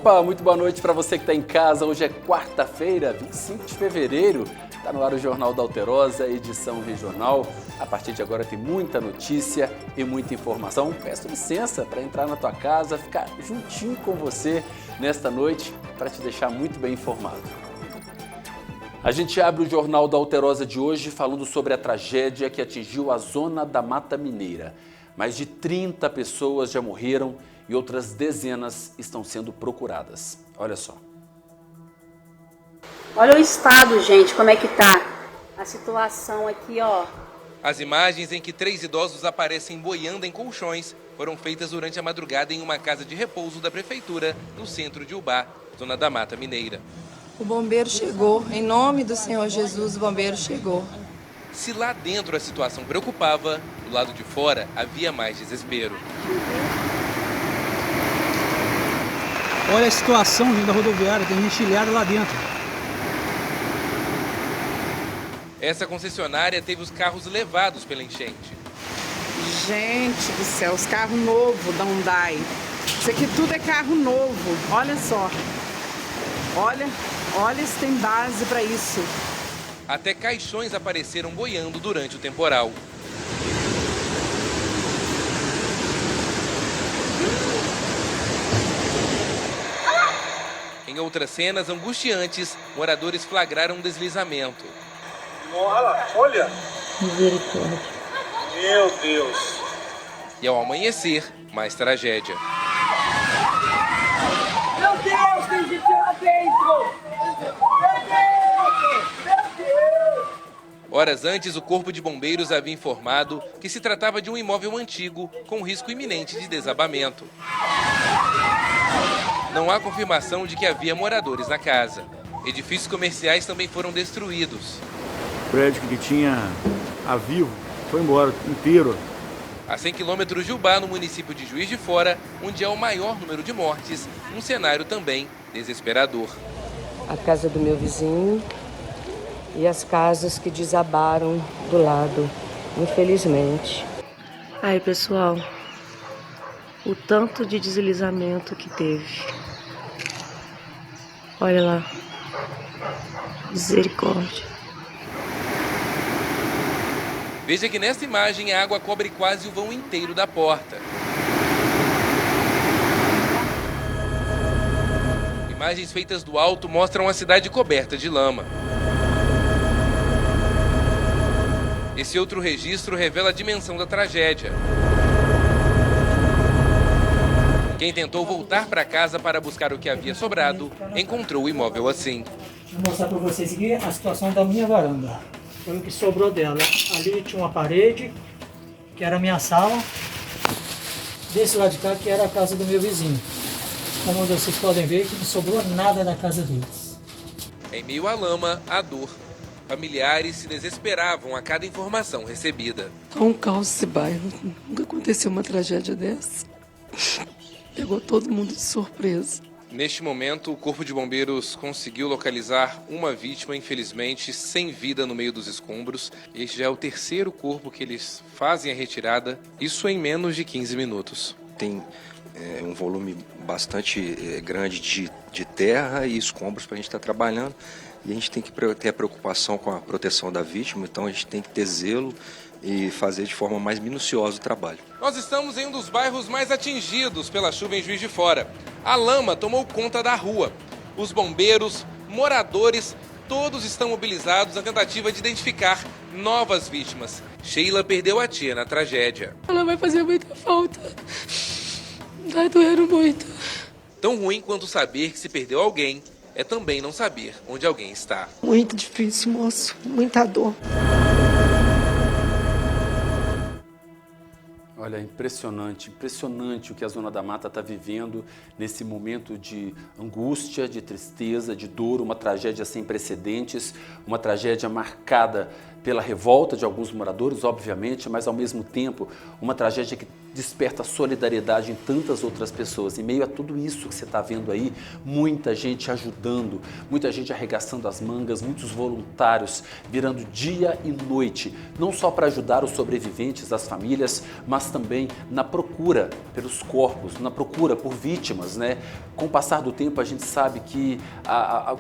Opa, muito boa noite para você que está em casa. Hoje é quarta-feira, 25 de fevereiro. Está no ar o Jornal da Alterosa, edição regional. A partir de agora tem muita notícia e muita informação. Peço licença para entrar na tua casa, ficar juntinho com você nesta noite para te deixar muito bem informado. A gente abre o Jornal da Alterosa de hoje falando sobre a tragédia que atingiu a zona da Mata Mineira. Mais de 30 pessoas já morreram e outras dezenas estão sendo procuradas. Olha só. Olha o estado, gente, como é que tá a situação aqui, ó. As imagens em que 3 idosos aparecem boiando em colchões foram feitas durante a madrugada em uma casa de repouso da prefeitura no centro de Ubá, zona da Mata Mineira. O bombeiro chegou, em nome do Senhor Jesus, o bombeiro chegou. Se lá dentro a situação preocupava, do lado de fora havia mais desespero. Olha a situação, gente, da rodoviária, tem gente ilhada lá dentro. Essa concessionária teve os carros levados pela enchente. Gente do céu, os carros novos da Hyundai. Isso aqui tudo é carro novo, olha só. Olha se tem base para isso. Até caixões apareceram boiando durante o temporal. Em outras cenas angustiantes, moradores flagraram um deslizamento. Olha! Misericórdia. Meu Deus! E ao amanhecer, mais tragédia. Meu Deus, tem gente lá dentro! Horas antes, o Corpo de Bombeiros havia informado que se tratava de um imóvel antigo com risco iminente de desabamento. Não há confirmação de que havia moradores na casa. Edifícios comerciais também foram destruídos. O prédio que tinha a Vivo foi embora inteiro. A 100 quilômetros de Ubá, no município de Juiz de Fora, onde há o maior número de mortes, um cenário também desesperador. A casa do meu vizinho e as casas que desabaram do lado, infelizmente. Aí, pessoal, o tanto de deslizamento que teve. Olha lá. Misericórdia. Veja que nesta imagem a água cobre quase o vão inteiro da porta. Imagens feitas do alto mostram a cidade coberta de lama. Esse outro registro revela a dimensão da tragédia. Quem tentou voltar para casa para buscar o que havia sobrado, encontrou o imóvel assim. Vou mostrar para vocês aqui a situação da minha varanda. Foi o que sobrou dela. Ali tinha uma parede, que era a minha sala. Desse lado de cá, que era a casa do meu vizinho. Como vocês podem ver, que não sobrou nada da casa deles. Em meio à lama, à dor, familiares se desesperavam a cada informação recebida. Tá um caos esse bairro. Nunca aconteceu uma tragédia dessa. Pegou todo mundo de surpresa. Neste momento, o Corpo de Bombeiros conseguiu localizar uma vítima, infelizmente, sem vida no meio dos escombros. Este já é o terceiro corpo que eles fazem a retirada, isso em menos de 15 minutos. Tem um volume bastante grande de terra e escombros para a gente estar trabalhando. E a gente tem que ter a preocupação com a proteção da vítima, então a gente tem que ter zelo e fazer de forma mais minuciosa o trabalho. Nós estamos em um dos bairros mais atingidos pela chuva em Juiz de Fora. A lama tomou conta da rua. Os bombeiros, moradores, todos estão mobilizados na tentativa de identificar novas vítimas. Sheila perdeu a tia na tragédia. Ela vai fazer muita falta. Tá doendo muito. Tão ruim quanto saber que se perdeu alguém, é também não saber onde alguém está. Muito difícil, moço. Muita dor. Olha, impressionante o que a Zona da Mata está vivendo nesse momento de angústia, de tristeza, de dor, uma tragédia sem precedentes, uma tragédia marcada pela revolta de alguns moradores, obviamente, mas ao mesmo tempo uma tragédia que desperta solidariedade em tantas outras pessoas. Em meio a tudo isso que você está vendo aí, muita gente ajudando, muita gente arregaçando as mangas, muitos voluntários virando dia e noite, não só para ajudar os sobreviventes, as famílias, mas também na procura pelos corpos, na procura por vítimas, né? Com o passar do tempo a gente sabe que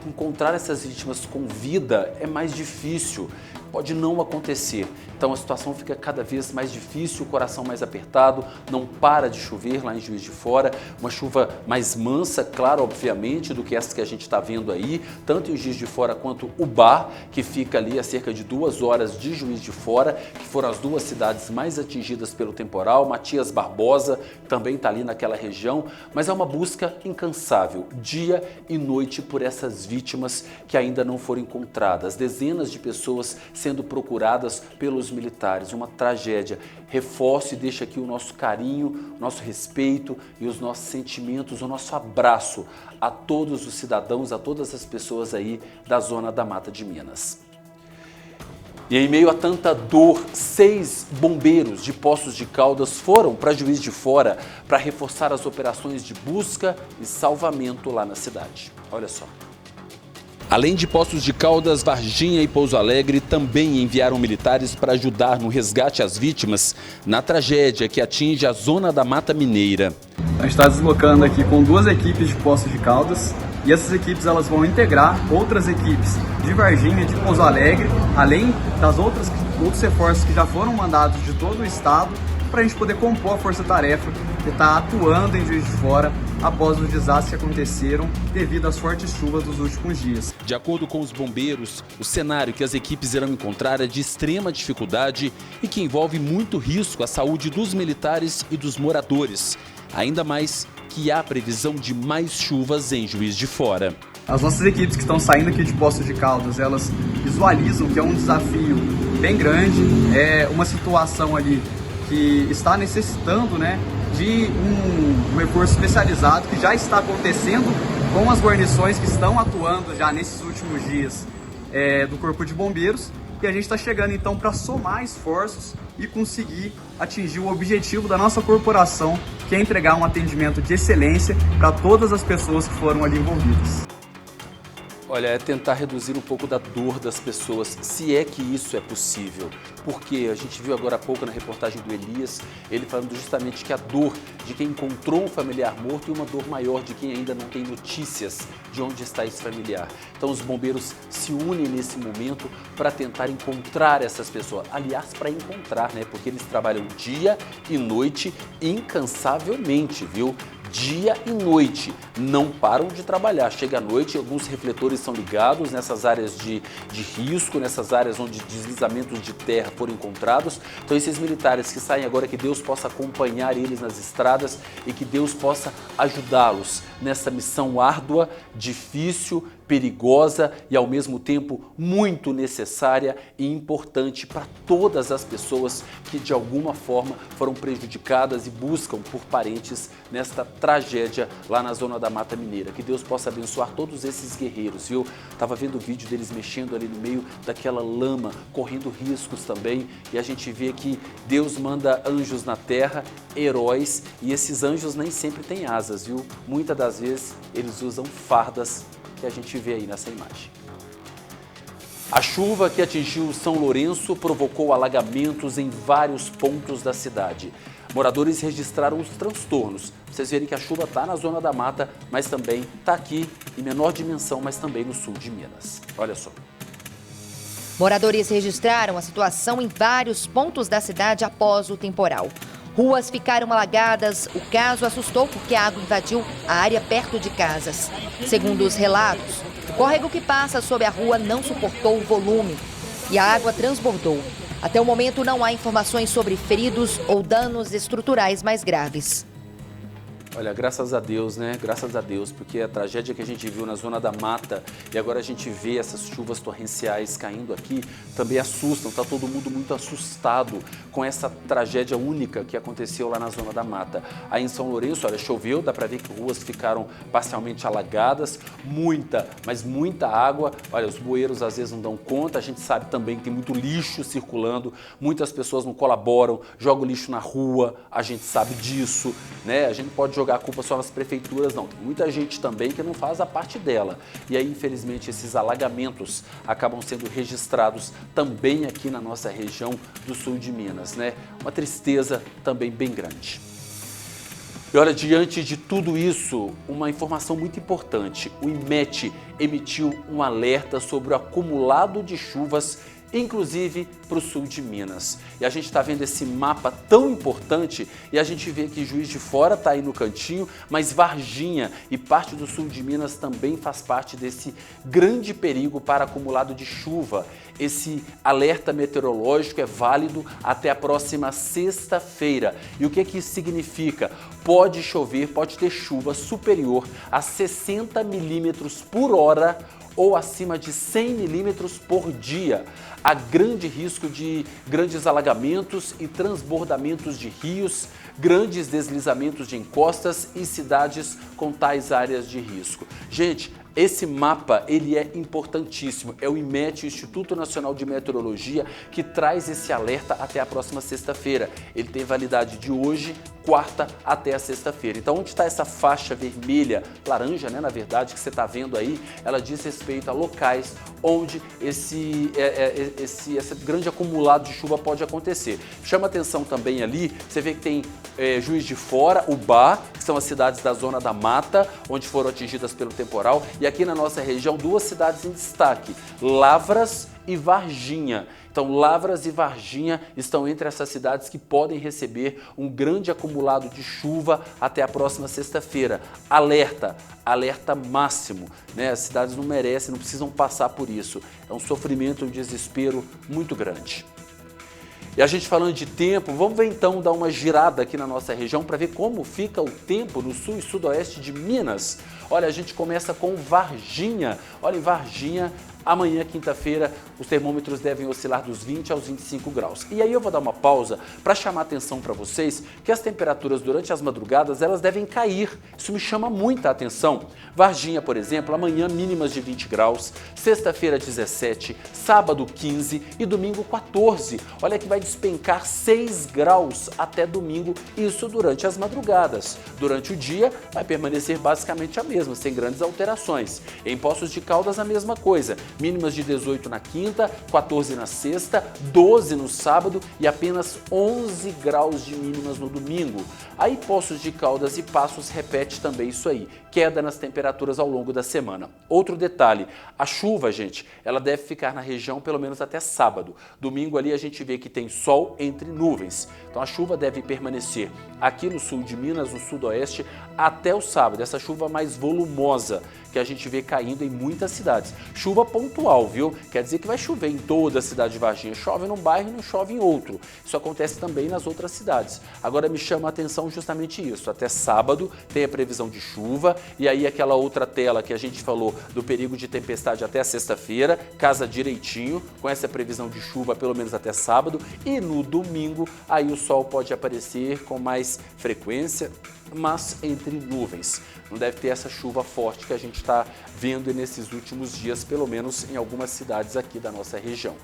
encontrar essas vítimas com vida é mais difícil, pode não acontecer. Então a situação fica cada vez mais difícil, o coração mais apertado, não para de chover lá em Juiz de Fora, uma chuva mais mansa, claro, obviamente, do que essa que a gente está vendo aí, tanto em Juiz de Fora quanto Ubá, que fica ali a cerca de 2 horas de Juiz de Fora, que foram as 2 cidades mais atingidas pelo temporal. Matias Barbosa também está ali naquela região, mas é uma busca incansável, dia e noite, por essas vítimas que ainda não foram encontradas, dezenas de pessoas sendo procuradas pelos militares, uma tragédia. Reforço e deixo aqui o nosso carinho, nosso respeito e os nossos sentimentos, o nosso abraço a todos os cidadãos, a todas as pessoas aí da zona da Mata de Minas. E em meio a tanta dor, 6 bombeiros de Poços de Caldas foram para Juiz de Fora para reforçar as operações de busca e salvamento lá na cidade. Olha só. Além de Poços de Caldas, Varginha e Pouso Alegre também enviaram militares para ajudar no resgate às vítimas na tragédia que atinge a zona da Mata Mineira. A gente está deslocando aqui com 2 equipes de Poços de Caldas e essas equipes elas vão integrar outras equipes de Varginha, de Pouso Alegre, além das outros reforços que já foram mandados de todo o estado, para a gente poder compor a força-tarefa que está atuando em Juiz de Fora após os desastres que aconteceram devido às fortes chuvas dos últimos dias. De acordo com os bombeiros, o cenário que as equipes irão encontrar é de extrema dificuldade e que envolve muito risco à saúde dos militares e dos moradores, ainda mais que há previsão de mais chuvas em Juiz de Fora. As nossas equipes que estão saindo aqui de Poços de Caldas, elas visualizam que é um desafio bem grande, é uma situação ali que está necessitando, né, de um reforço especializado que já está acontecendo com as guarnições que estão atuando já nesses últimos dias do Corpo de Bombeiros, e a gente está chegando então para somar esforços e conseguir atingir o objetivo da nossa corporação, que é entregar um atendimento de excelência para todas as pessoas que foram ali envolvidas. Olha, é tentar reduzir um pouco da dor das pessoas, se é que isso é possível. Porque a gente viu agora há pouco na reportagem do Elias, ele falando justamente que a dor de quem encontrou um familiar morto é uma dor maior de quem ainda não tem notícias de onde está esse familiar. Então os bombeiros se unem nesse momento para tentar encontrar essas pessoas. Aliás, para encontrar, né? Porque eles trabalham dia e noite incansavelmente, viu? Dia e noite, não param de trabalhar. Chega à noite, alguns refletores são ligados nessas áreas de risco, nessas áreas onde deslizamentos de terra foram encontrados. Então esses militares que saem agora, que Deus possa acompanhar eles nas estradas e que Deus possa ajudá-los nessa missão árdua, difícil, perigosa e ao mesmo tempo muito necessária e importante para todas as pessoas que de alguma forma foram prejudicadas e buscam por parentes nesta tragédia lá na zona da Mata Mineira. Que Deus possa abençoar todos esses guerreiros, viu? Tava vendo o vídeo deles mexendo ali no meio daquela lama, correndo riscos também, e a gente vê que Deus manda anjos na terra, heróis, e esses anjos nem sempre têm asas, viu? Muitas das vezes eles usam fardas, que a gente vê aí nessa imagem. A chuva que atingiu São Lourenço provocou alagamentos em vários pontos da cidade. Moradores registraram os transtornos. Vocês verem que a chuva está na zona da mata, mas também está aqui em menor dimensão, mas também no sul de Minas. Olha só. Moradores registraram a situação em vários pontos da cidade após o temporal. Ruas ficaram alagadas, o caso assustou porque a água invadiu a área perto de casas. Segundo os relatos, o córrego que passa sob a rua não suportou o volume e a água transbordou. Até o momento não há informações sobre feridos ou danos estruturais mais graves. Olha, graças a Deus, né? Graças a Deus, porque a tragédia que a gente viu na Zona da Mata e agora a gente vê essas chuvas torrenciais caindo aqui também assustam. Tá todo mundo muito assustado com essa tragédia única que aconteceu lá na Zona da Mata. Aí em São Lourenço, olha, choveu, dá para ver que ruas ficaram parcialmente alagadas, mas muita água. Olha, os bueiros às vezes não dão conta, a gente sabe também que tem muito lixo circulando, muitas pessoas não colaboram, jogam lixo na rua, a gente sabe disso, né? A gente pode jogar a culpa só nas prefeituras, não. Tem muita gente também que não faz a parte dela. E aí, infelizmente, esses alagamentos acabam sendo registrados também aqui na nossa região do sul de Minas, né? Uma tristeza também bem grande. E olha, diante de tudo isso, uma informação muito importante. O IMET emitiu um alerta sobre o acumulado de chuvas, inclusive para o sul de Minas. E a gente está vendo esse mapa tão importante e a gente vê que Juiz de Fora está aí no cantinho, mas Varginha e parte do sul de Minas também faz parte desse grande perigo para acumulado de chuva. Esse alerta meteorológico é válido até a próxima sexta-feira. E o que isso significa? Pode chover, pode ter chuva superior a 60 milímetros por hora ou acima de 100 milímetros por dia. Há grande risco de grandes alagamentos e transbordamentos de rios, grandes deslizamentos de encostas e cidades com tais áreas de risco. Gente, esse mapa, ele é importantíssimo. É o IMET, o Instituto Nacional de Meteorologia, que traz esse alerta até a próxima sexta-feira. Ele tem validade de hoje, quarta, até a sexta-feira. Então, onde está essa faixa vermelha, laranja, né, na verdade, que você está vendo aí, ela diz respeito a locais onde esse grande acumulado de chuva pode acontecer. Chama atenção também ali, você vê que tem Juiz de Fora, Ubá, que são as cidades da Zona da Mata, onde foram atingidas pelo temporal, e aqui na nossa região, duas cidades em destaque, Lavras e Varginha. Então, Lavras e Varginha estão entre essas cidades que podem receber um grande acumulado de chuva até a próxima sexta-feira. Alerta máximo, né? As cidades não merecem, não precisam passar por isso. É um sofrimento e um desespero muito grande. E a gente falando de tempo, vamos ver então dar uma girada aqui na nossa região para ver como fica o tempo no sul e sudoeste de Minas. Olha, a gente começa com Varginha. Olha, em Varginha, amanhã, quinta-feira, os termômetros devem oscilar dos 20 aos 25 graus. E aí eu vou dar uma pausa para chamar a atenção para vocês que as temperaturas durante as madrugadas, elas devem cair. Isso me chama muita atenção. Varginha, por exemplo, amanhã mínimas de 20 graus, sexta-feira 17, sábado 15 e domingo 14. Olha que vai despencar 6 graus até domingo, isso durante as madrugadas. Durante o dia vai permanecer basicamente a mesma, sem grandes alterações. Em Poços de Caldas a mesma coisa. Mínimas de 18 na quinta, 14 na sexta, 12 no sábado e apenas 11 graus de mínimas no domingo. Aí Poços de Caldas e Passos repete também isso aí, queda nas temperaturas ao longo da semana. Outro detalhe, a chuva, gente, ela deve ficar na região pelo menos até sábado. Domingo ali a gente vê que tem sol entre nuvens. Então a chuva deve permanecer aqui no sul de Minas, no sudoeste, até o sábado. Essa chuva mais volumosa que a gente vê caindo em muitas cidades. Chuva pontual, viu? Quer dizer que vai chover em toda a cidade de Varginha. Chove num bairro e não chove em outro. Isso acontece também nas outras cidades. Agora me chama a atenção justamente isso. Até sábado tem a previsão de chuva e aí aquela outra tela que a gente falou do perigo de tempestade até a sexta-feira, casa direitinho com essa previsão de chuva pelo menos até sábado e no domingo aí o sol pode aparecer com mais frequência, mas entre nuvens. Não deve ter essa chuva forte que a gente está vendo nesses últimos dias, pelo menos em algumas cidades aqui da nossa região.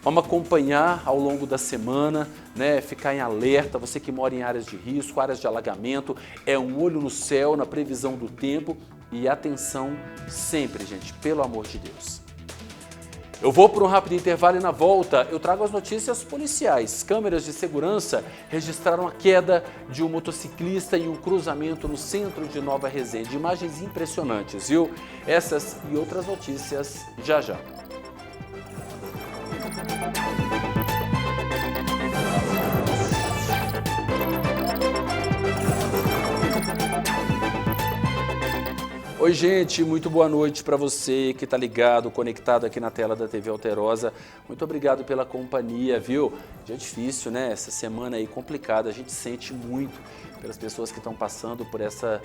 Vamos acompanhar ao longo da semana, né? Ficar em alerta, você que mora em áreas de risco, áreas de alagamento, é um olho no céu, na previsão do tempo e atenção sempre, gente, pelo amor de Deus. Eu vou para um rápido intervalo e na volta eu trago as notícias policiais. Câmeras de segurança registraram a queda de um motociclista em um cruzamento no centro de Nova Resende. Imagens impressionantes, viu? Essas e outras notícias já já. Oi, gente, muito boa noite para você que está ligado, conectado aqui na tela da TV Alterosa. Muito obrigado pela companhia, viu? Dia difícil, né? Essa semana aí complicada, a gente sente muito pelas pessoas que estão passando por essa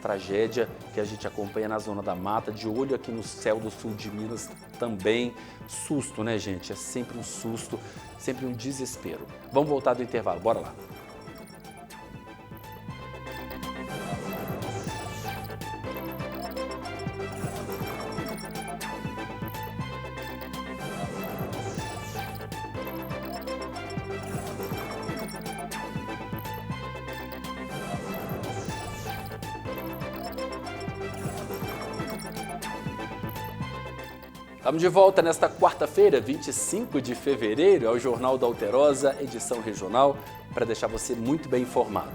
tragédia que a gente acompanha na Zona da Mata, de olho aqui no céu do sul de Minas também. Susto, né, gente? É sempre um susto, sempre um desespero. Vamos voltar do intervalo, bora lá. Estamos de volta nesta quarta-feira, 25 de fevereiro, ao Jornal da Alterosa, edição regional, para deixar você muito bem informado.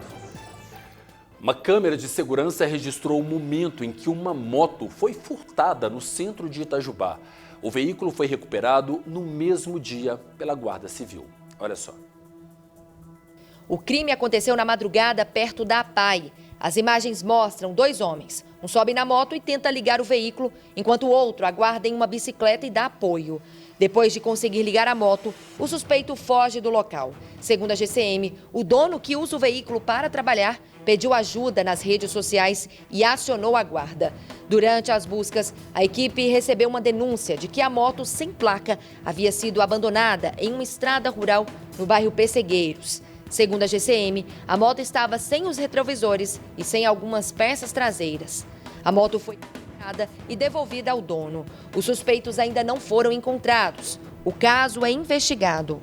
Uma câmera de segurança registrou o momento em que uma moto foi furtada no centro de Itajubá. O veículo foi recuperado no mesmo dia pela Guarda Civil. Olha só. O crime aconteceu na madrugada perto da APAI. As imagens mostram 2 homens. Um sobe na moto e tenta ligar o veículo, enquanto o outro aguarda em uma bicicleta e dá apoio. Depois de conseguir ligar a moto, o suspeito foge do local. Segundo a GCM, o dono que usa o veículo para trabalhar pediu ajuda nas redes sociais e acionou a guarda. Durante as buscas, a equipe recebeu uma denúncia de que a moto sem placa havia sido abandonada em uma estrada rural no bairro Pessegueiros. Segundo a GCM, a moto estava sem os retrovisores e sem algumas peças traseiras. A moto foi recuperada e devolvida ao dono. Os suspeitos ainda não foram encontrados. O caso é investigado.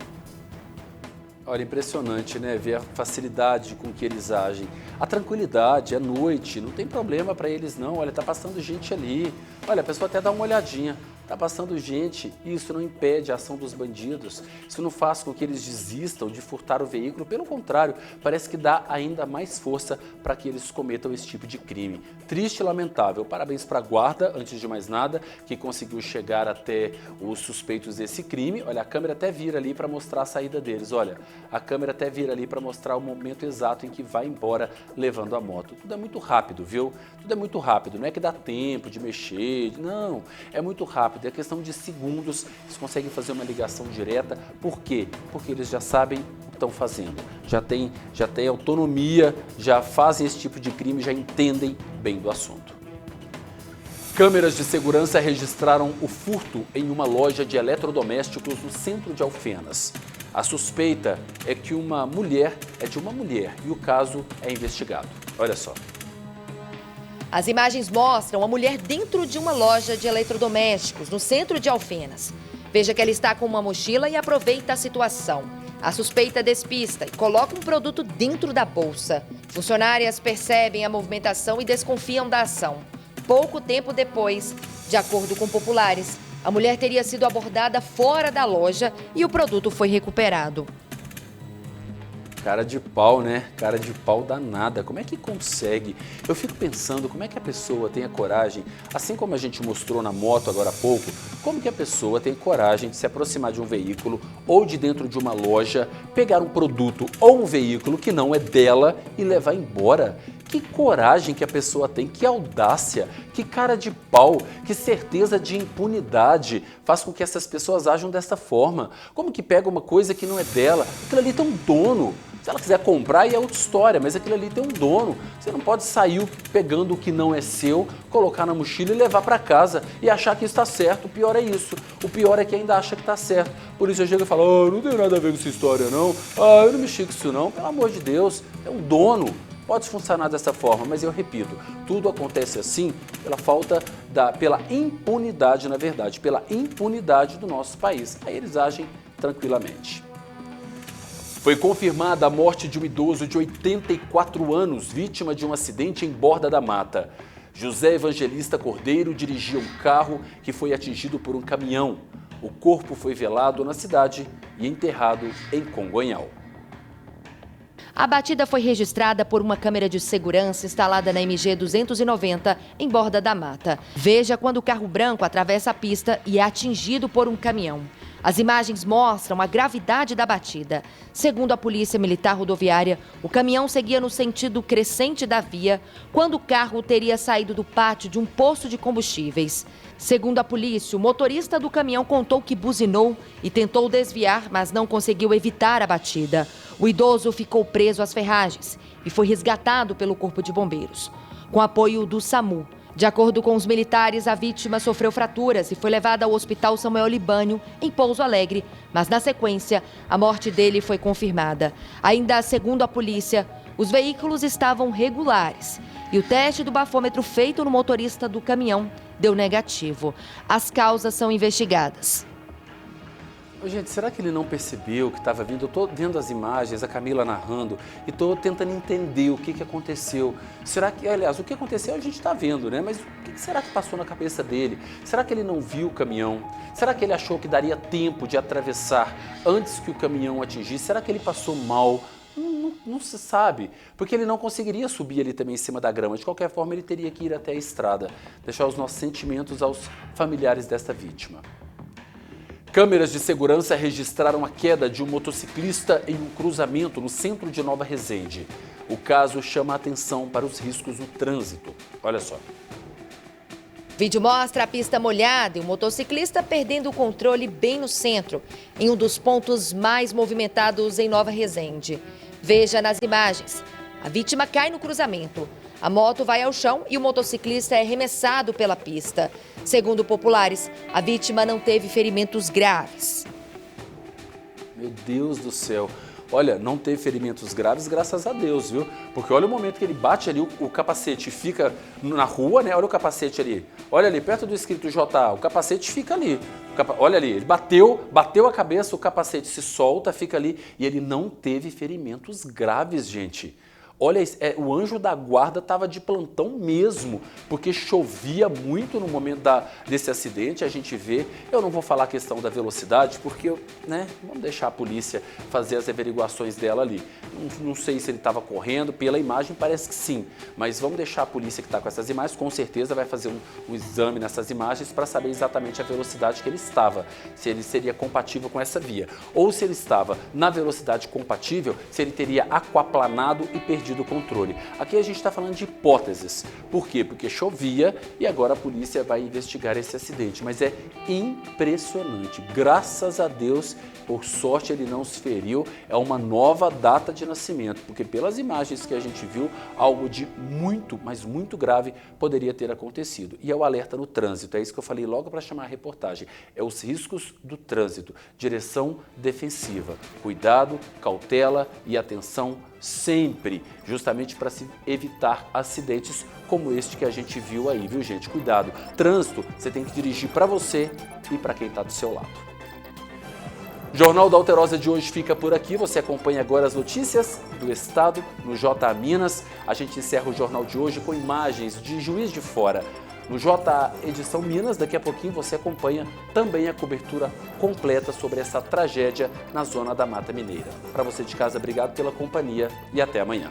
Olha, impressionante, né? Ver a facilidade com que eles agem. A tranquilidade, é noite, não tem problema para eles não. Olha, tá passando gente ali. Olha, a pessoa até dá uma olhadinha. Tá passando gente, e isso não impede a ação dos bandidos, isso não faz com que eles desistam de furtar o veículo, pelo contrário, parece que dá ainda mais força para que eles cometam esse tipo de crime. Triste e lamentável. Parabéns para a guarda, antes de mais nada, que conseguiu chegar até os suspeitos desse crime. Olha, a câmera até vira ali para mostrar a saída deles, olha, a câmera até vira ali para mostrar o momento exato em que vai embora levando a moto. Tudo é muito rápido, viu? Tudo é muito rápido, não é que dá tempo de mexer, não, é muito rápido. É questão de segundos, eles conseguem fazer uma ligação direta. Por quê? Porque eles já sabem o que estão fazendo, já tem autonomia, já fazem esse tipo de crime, já entendem bem do assunto. Câmeras de segurança registraram o furto em uma loja de eletrodomésticos no centro de Alfenas. A suspeita é de uma mulher e o caso é investigado. Olha só. As imagens mostram a mulher dentro de uma loja de eletrodomésticos, no centro de Alfenas. Veja que ela está com uma mochila e aproveita a situação. A suspeita despista e coloca um produto dentro da bolsa. Funcionárias percebem a movimentação e desconfiam da ação. Pouco tempo depois, de acordo com populares, a mulher teria sido abordada fora da loja e o produto foi recuperado. Cara de pau, né? Cara de pau danada. Como é que consegue? Eu fico pensando como é que a pessoa tem a coragem, assim como a gente mostrou na moto agora há pouco, como que a pessoa tem coragem de se aproximar de um veículo ou de dentro de uma loja, pegar um produto ou um veículo que não é dela e levar embora? Que coragem que a pessoa tem, que audácia, que cara de pau, que certeza de impunidade faz com que essas pessoas ajam dessa forma. Como que pega uma coisa que não é dela? Aquilo ali tem um dono. Se ela quiser comprar, aí é outra história, mas aquilo ali tem um dono. Você não pode sair pegando o que não é seu, colocar na mochila e levar para casa e achar que está certo. O pior é isso. O pior é que ainda acha que está certo. Por isso eu chego e falo, não tem nada a ver com essa história não. Eu não mexi com isso não. Pelo amor de Deus, é um dono. Pode funcionar dessa forma, mas eu repito, tudo acontece assim pela impunidade, na verdade, pela impunidade do nosso país. Aí eles agem tranquilamente. Foi confirmada a morte de um idoso de 84 anos, vítima de um acidente em Borda da Mata. José Evangelista Cordeiro dirigia um carro que foi atingido por um caminhão. O corpo foi velado na cidade e enterrado em Congonhal. A batida foi registrada por uma câmera de segurança instalada na MG 290, em Borda da Mata. Veja quando o carro branco atravessa a pista e é atingido por um caminhão. As imagens mostram a gravidade da batida. Segundo a Polícia Militar Rodoviária, o caminhão seguia no sentido crescente da via quando o carro teria saído do pátio de um posto de combustíveis. Segundo a polícia, o motorista do caminhão contou que buzinou e tentou desviar, mas não conseguiu evitar a batida. O idoso ficou preso às ferragens e foi resgatado pelo Corpo de Bombeiros, com apoio do SAMU. De acordo com os militares, a vítima sofreu fraturas e foi levada ao Hospital Samuel Libânio, em Pouso Alegre, mas na sequência, a morte dele foi confirmada. Ainda segundo a polícia, os veículos estavam regulares e o teste do bafômetro feito no motorista do caminhão deu negativo. As causas são investigadas. Gente, será que ele não percebeu que estava vindo? Eu estou vendo as imagens, a Camila narrando, e estou tentando entender o que aconteceu. Será que, aliás, o que aconteceu a gente está vendo, né? Mas o que será que passou na cabeça dele? Será que ele não viu o caminhão? Será que ele achou que daria tempo de atravessar antes que o caminhão atingisse? Será que ele passou mal? Não se sabe, porque ele não conseguiria subir ali também em cima da grama. De qualquer forma, ele teria que ir até a estrada. Deixar os nossos sentimentos aos familiares desta vítima. Câmeras de segurança registraram a queda de um motociclista em um cruzamento no centro de Nova Resende. O caso chama a atenção para os riscos no trânsito. Olha só. O vídeo mostra a pista molhada e o motociclista perdendo o controle bem no centro, em um dos pontos mais movimentados em Nova Resende. Veja nas imagens. A vítima cai no cruzamento. A moto vai ao chão e o motociclista é arremessado pela pista. Segundo populares, a vítima não teve ferimentos graves. Meu Deus do céu. Olha, não teve ferimentos graves, graças a Deus, viu? Porque olha o momento que ele bate ali, o capacete fica na rua, né? Olha o capacete ali. Olha ali, perto do escrito JA, o capacete fica ali. Olha ali, ele bateu a cabeça, o capacete se solta, fica ali. E ele não teve ferimentos graves, gente. Olha, o anjo da guarda estava de plantão mesmo, porque chovia muito no momento desse acidente, a gente vê. Eu não vou falar a questão da velocidade, porque, né, vamos deixar a polícia fazer as averiguações dela ali. Não sei se ele estava correndo, pela imagem parece que sim, mas vamos deixar a polícia que está com essas imagens, com certeza vai fazer um exame nessas imagens para saber exatamente a velocidade que ele estava, se ele seria compatível com essa via, ou se ele estava na velocidade compatível, se ele teria aquaplanado e perdido o controle. Aqui a gente está falando de hipóteses. Por quê? Porque chovia e agora a polícia vai investigar esse acidente. Mas é impressionante. Graças a Deus, por sorte ele não se feriu. É uma nova data de nascimento, porque pelas imagens que a gente viu, algo de muito, mas muito grave poderia ter acontecido. E é o alerta no trânsito. É isso que eu falei logo para chamar a reportagem. É os riscos do trânsito. Direção defensiva. Cuidado, cautela e atenção sempre, justamente para se evitar acidentes como este que a gente viu aí, viu, gente? Cuidado. Trânsito, você tem que dirigir para você e para quem está do seu lado. O Jornal da Alterosa de hoje fica por aqui. Você acompanha agora as notícias do estado no JA Minas. A gente encerra o jornal de hoje com imagens de Juiz de Fora. No JA Edição Minas, daqui a pouquinho você acompanha também a cobertura completa sobre essa tragédia na zona da Mata Mineira. Para você de casa, obrigado pela companhia e até amanhã.